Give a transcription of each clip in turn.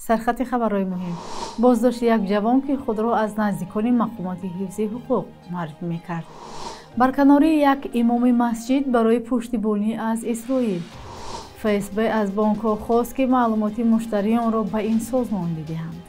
سرخط خبرهای مهم: بازداشت یک جوان که خود را از نزدیکان مقامات حفظ حقوق معرفی میکرد. برکناری یک امام مسجد برای پشتیبانی از اسرائیل. فیسبوک از بانک‌ها خواست که معلومات مشتریان را به این سازمان بدهند.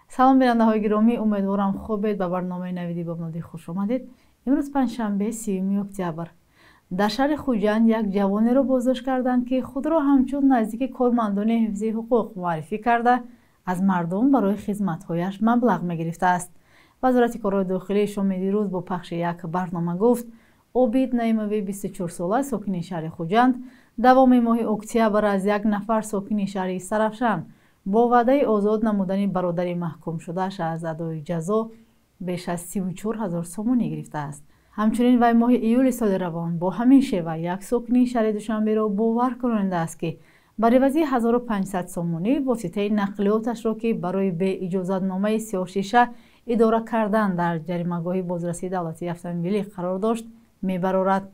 سلام بیننده های گرامی، امیدوارم خوبید. به برنامه نویدی با منادی خوش آمدید. امروز پنجشنبه 30 اکتبر در شهر خوجند یک جوانی را بازداشت کردند که خود را همچون نزدیک کارمندان حفظ حقوق معرفی کرده از مردم برای خدمت‌هایش مبلغ می‌گرفته است. وزارت کارهای داخلی شام دیروز با پخش یک برنامه گفت عابد نعیموی 24 ساله ساکن شهر خوجند دوام ماه اکتبر از یک نفر ساکن شهر سرافشان با وعده آزاد نمودن برادر محکوم شده‌اش از ادای جزا بیش از 34,000 سومانی گرفته است. همچنین وی ماه ایول سال روان با همین شیوه یک ساکن شهر دوشنبه را باور کننده است که برای عوض 1500 سومانی واسطه نقلیاتش را که برای به اجازت نامه سیاه‌شیشه اداره کردن در جریمه‌گاه بازرسی دولتی اتومبیلی قرار داشت میبرارد.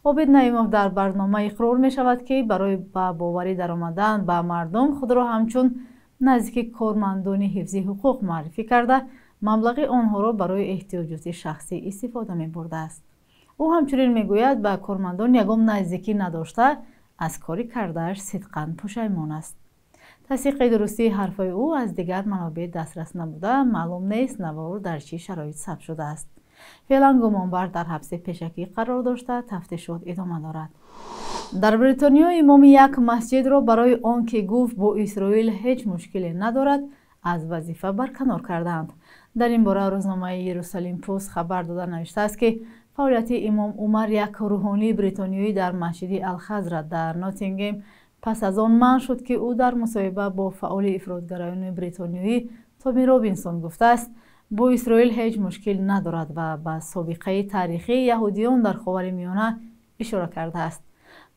عابد نعیموف در برنامه اقرار می شود که برای با باوری درآمدن به مردم خود را همچون نزدیک کارمندان حفظ حقوق معرفی کرده مبلغ آنها را برای احتیاجات شخصی استفاده می برده است. او همچنین می گوید به کارمندان یگام نزدیکی نداشته از کاری کرده‌اش صدقاً پشیمان است. تصدیق درستی حرفای او از دیگر منابع دسترس نبوده معلوم نیست نوار در چه شرایط ثبت شده است. فعلا گمانبر در حبس پیشکی قرار داشته تفتیشات ادامه دارد. در بریتانیا امام یک مسجد را برای آنکه گفت با اسرائیل هیچ مشکلی ندارد از وظیفه برکنار کردند. در این باره روزنامه یروشلیم پست خبر داده نوشته است که فعالیت امام عمر یک روحانی بریتانیایی در مسجد الخضر در ناتینگهم پس از آن منع شد که او در مصاحبه با فعال افراطگرایان بریتانیایی تامی رابینسون گفته است با اسرائیل هیچ مشکل ندارد و به سابقه تاریخی یهودیان در خاورمیانه اشاره کرده است.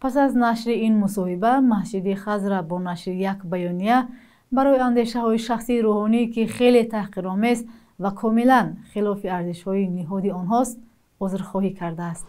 پس از نشر این مصاحبه مسجد خضر با نشر یک بیانیه برای اندیشه های شخصی روحانی که خیلی تحقیرآمیز و کاملا خلاف ارزش های نهادی آنهاست عذرخواهی کرده است.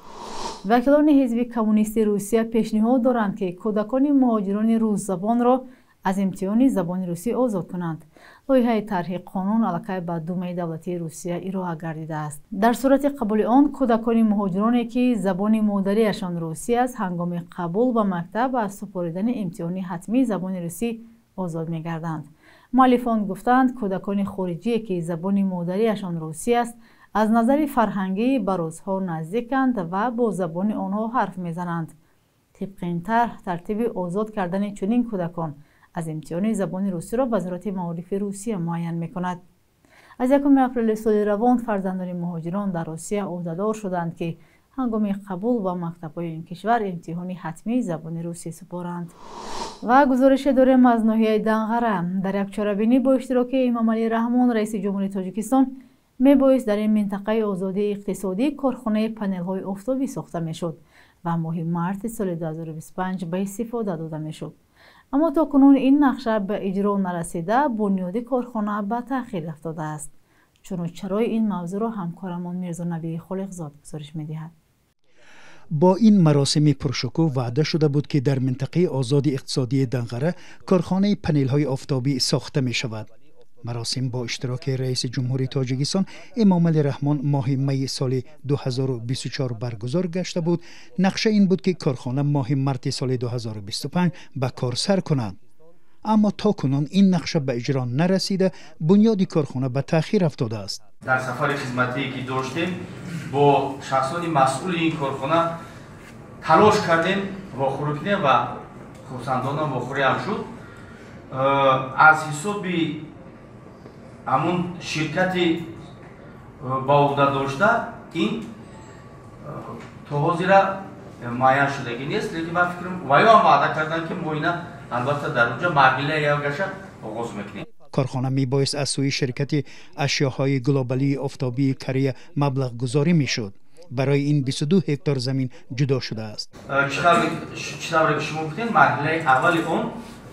وکیلان حزب کمونیست روسیه پیشنهاد دارند که کودکان مهاجران روس زبان را از امتحان زبان روسی آزاد کنند. لایحه طرح قانون علیه به دومه دولتی روسیه ارائه گردیده است. در صورت قبول آن کودکان مهاجرانی که زبان مادریشان روسی است هنگام قبول به مکتب از سپاریدن امتحان حتمی زبان روسی آزاد می‌گردند. مؤلفان گفتند کودکان خارجی که زبان مادریشان روسی است از نظر فرهنگی به روس‌ها نزدیکند و با زبان آنها حرف می‌زنند. طبق این طرح ترتیب آزاد کردن چنین کودکان از امتحان زبان روسی را وزارت معارف روسیه معین می‌کند. از 1 اپریل سال روان فرزندان مهاجران در روسیه عهده‌دار شدند که هنگام قبول به مکتب‌های این کشور امتحان حتمی زبان روسی سپارند. و گزارش داریم از ناحیه دنغره. در یک چاره‌بینی با اشتراک امام علی رحمان رئیس جمهوری تاجیکستان میبایست در این منطقه آزادی اقتصادی کارخانه پنل‌های آفتابی ساخته میشد و ماه مارس سال 2025 به استفاده داده میشد. اما تا کنون این نقشه به اجرا نرسیده بنیاد کارخانه به تأخیر افتاده است. چرای این موضوع را همکارمان میرزا نبی خالقزاد گزارش میدهد. با این مراسم پرشکوه وعده شده بود که در منطقه آزاد اقتصادی دنغره کارخانه پنل‌های آفتابی ساخته می شود. مراسم با اشتراک رئیس جمهوری تاجیکستان امام علی رحمان ماه می سال 2024 برگزار گشته بود. نقشه این بود که کارخانه ماه مارس سال 2025 به کار سر کند. اما تا کنون این نقشه به اجرا نرسیده بنیاد کارخانه به تأخیر افتاده است. در سفر خدمتی که داشتیم با شخصان مسئول این کارخانه تلاش کردیم واخوری کنیم و خرسندانان واخوری هم شد. از حسابی همون شرکتی با عهده داشته این تا حاضر معین شدگی نیست، لیکن من فکرم وایو هم وعده کردن که ما اینا البته در اونجا مرحله یاگش آغاز میکنیم. کارخانه میبایست از سوی شرکت اشیاهای گلوبالی آفتابی کره مبلغ گذاری میشد. برای این 22 هکتار زمین جدا شده است. چطوری که شما گفتین مرحله اول اون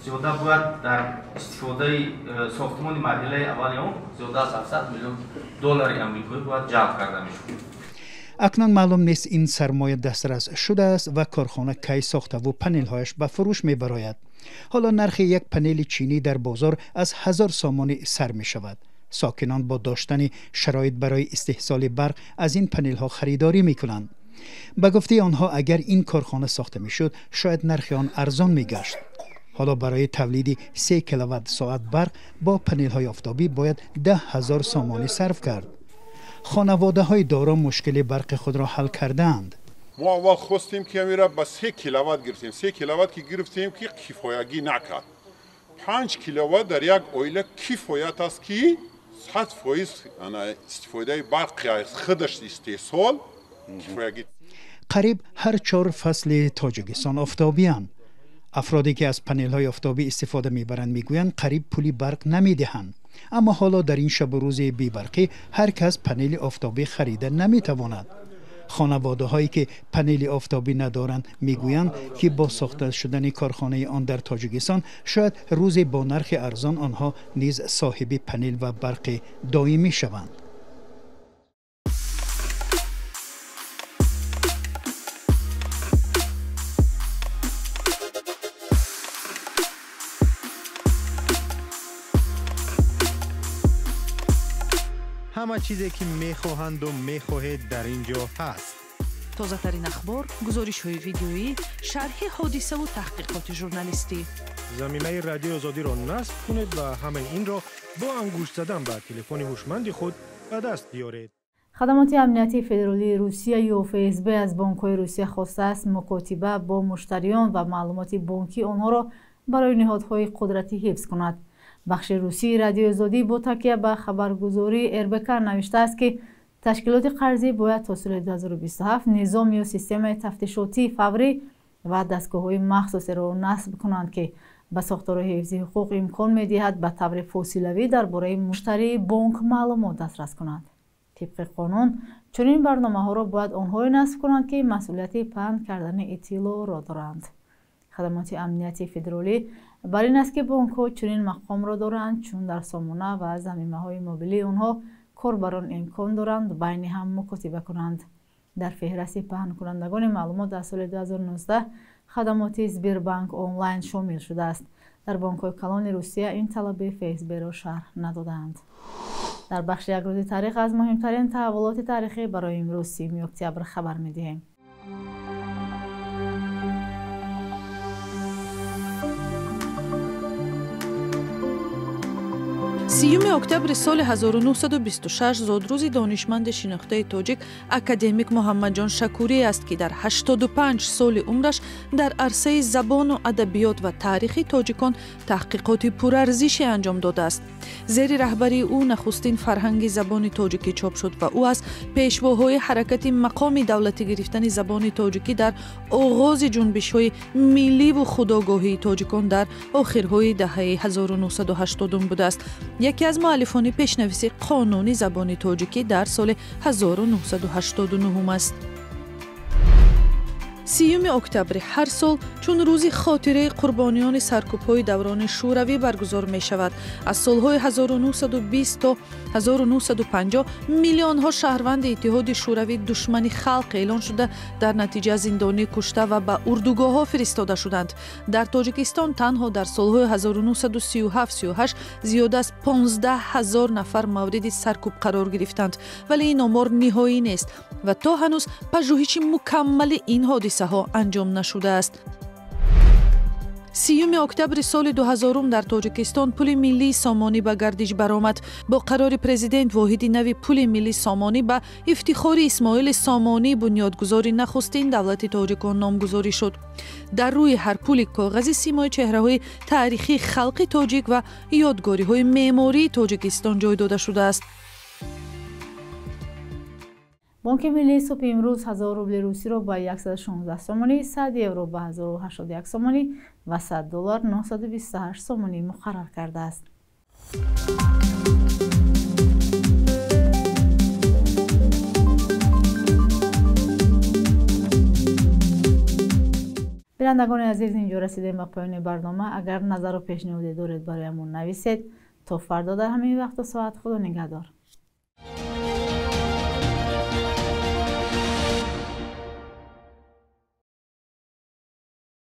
زیاده باید در استفاده ساختمان مرحله اول اون زیاده از 700 میلیون دلار آمریکایی باید جلب کرده میشه. اکنون معلوم نیست این سرمایه دسترس شده است و کارخانه کی ساخته و پنل هایش به فروش می براید. حالا نرخ یک پنل چینی در بازار از 1000 سامانی سر می شود. ساکنان با داشتن شرایط برای استحصال برق از این پنل ها خریداری می کنند. به گفته آنها اگر این کارخانه ساخته می شد شاید نرخ آن ارزان می گشت. حالا برای تولید 3 کیلووات ساعت برق با پنل های آفتابی باید 10,000 سامانی صرف کرد. خانواده های دارا مشکل برق خود را حل کردند. ما اول خواستیم که میره با 3 کیلووات گرفتیم. 3 کیلووات که گرفتیم که کفایتی نکرد. 5 کیلووات در یک اویله کفایت است که 100% استفاده برق خودش استحصال کفایتی. قریب هر 4 فصل تاجیکستان آفتابی اند. افرادی که از پنل های آفتابی استفاده میبرند میگویند قریب پولی برق نمیدهند. اما حالا در این شب و روز بی برقی هر کس پنل آفتابی خریده نمیتواند. خانواده هایی که پنل آفتابی ندارند میگویند که با ساخته شدن کارخانه آن در تاجیکستان شاید روزی با نرخ ارزان آنها نیز صاحب پنل و برق دائمی شوند. همه چیزی که میخواهند و میخواهید در اینجا هست. تازه ترین اخبار، گزارش های ویدیویی، شرح حادثه و تحقیقات ژورنالیستی. زمینه رادیو آزادی را نصب کنید و همه این را با انگشت زدن به تلفن هوشمند خود به دست بیارید. خدمات امنیتی فدرالی روسیه یا FSB از بانک‌های روسیه خواسته است مکاتبه با مشتریان و معلومات بانکی آنها را برای نهادهای قدرتی حفظ کند. بخش روسی رادیو آزادی با تکیه به خبرگزاری اربکر نوشته است که تشکیلات قرضی باید تا سال 2027 نظام یا سیستم تفتیشاتی فوری و دستگاه‌های مخصوص را نصب کنند که به ساختار حفظ حقوق امکان می‌دهد به طور فاصله‌ای درباره مشتری بانک معلومات دسترس کنند. طبق قانون چنین برنامه‌ها را باید آنهایی نصب کنند که مسئولیت پهن کردن اطلاع را دارند. خدمات امنیتی فدرالی بر این است که بانک‌ها چنین مقام را دارند چون در سامانه و ضمیمه‌های موبیلی آنها کاربران امکان دارند بین هم مکاتبه کنند. در فهرست پهن کنندگان معلومات در سال 2019 خدمات سبیربانک آنلاین شامل شده است. در بانک‌های کلان روسیه این طلب FSB را شرح ندادند. در بخش یک روز تاریخ از مهمترین تحولات تاریخی برای امروز 30 اکتبر خبر می‌دهیم. 30 اکتبر سال 1926 زادروز دانشمند شناخته تاجیک اکادمیک محمد جان شکوری است که در 85 سال عمرش در عرصه زبان و ادبیات و تاریخ تاجیکان تحقیقات پرارزشی انجام داده است. زیر رهبری او نخستین فرهنگ زبان تاجیکی چاپ شد و او از پیشواهای حرکت مقام دولتی گرفتن زبان تاجیکی در آغاز جنبش‌های ملی و خودآگاهی تاجیکان در آخرهای دهه 1980 بوده است. یکی از مؤلفان پیشنویس قانون زبان تاجیکی در سال 1989 است. 30 اکتبر هر سال چون روز خاطره قربانیان سرکوب‌های دوران شوروی برگزار می شود. از سالهای 1920 تا 1950 میلیون ها شهروند اتحاد شوروی دشمن خلق اعلان شده در نتیجه زندانی کشته و به اردوگاه ها فرستاده شدند. در تاجیکستان تنها در سالهای 1937-38 زیاده از 15,000 نفر مورد سرکوب قرار گرفتند، ولی این آمار نهایی نیست و تا هنوز پژوهش مکمل این حادثه ها انجام نشده است. 30 اکتبر سال 2000 در تاجیکستان پل ملی سامانی به گردش برآمد. با قرار پرزیدنت واحد نوی پل ملی سامانی به افتخار اسماعیل سامانی بنیادگذار نخستین دولت تاجیکان نامگذاری شد. در روی هر پل کاغذی سیمای چهره‌های تاریخی خلق تاجیک و یادگاری‌های معماری تاجیکستان جای داده شده است. بانک ملی صبح امروز 1000 روبل روسی را با 116 سومانی، 100 یورو با 1081 سومانی و 100 دلار 928 سومانی مقرر کرده است. بینندگان عزیز، اینجا رسیدیم به پایان برنامه. اگر نظر و پیشنهادی دارید برایمون نویسید. تا فردا در همین وقت و ساعت خدا نگهدار.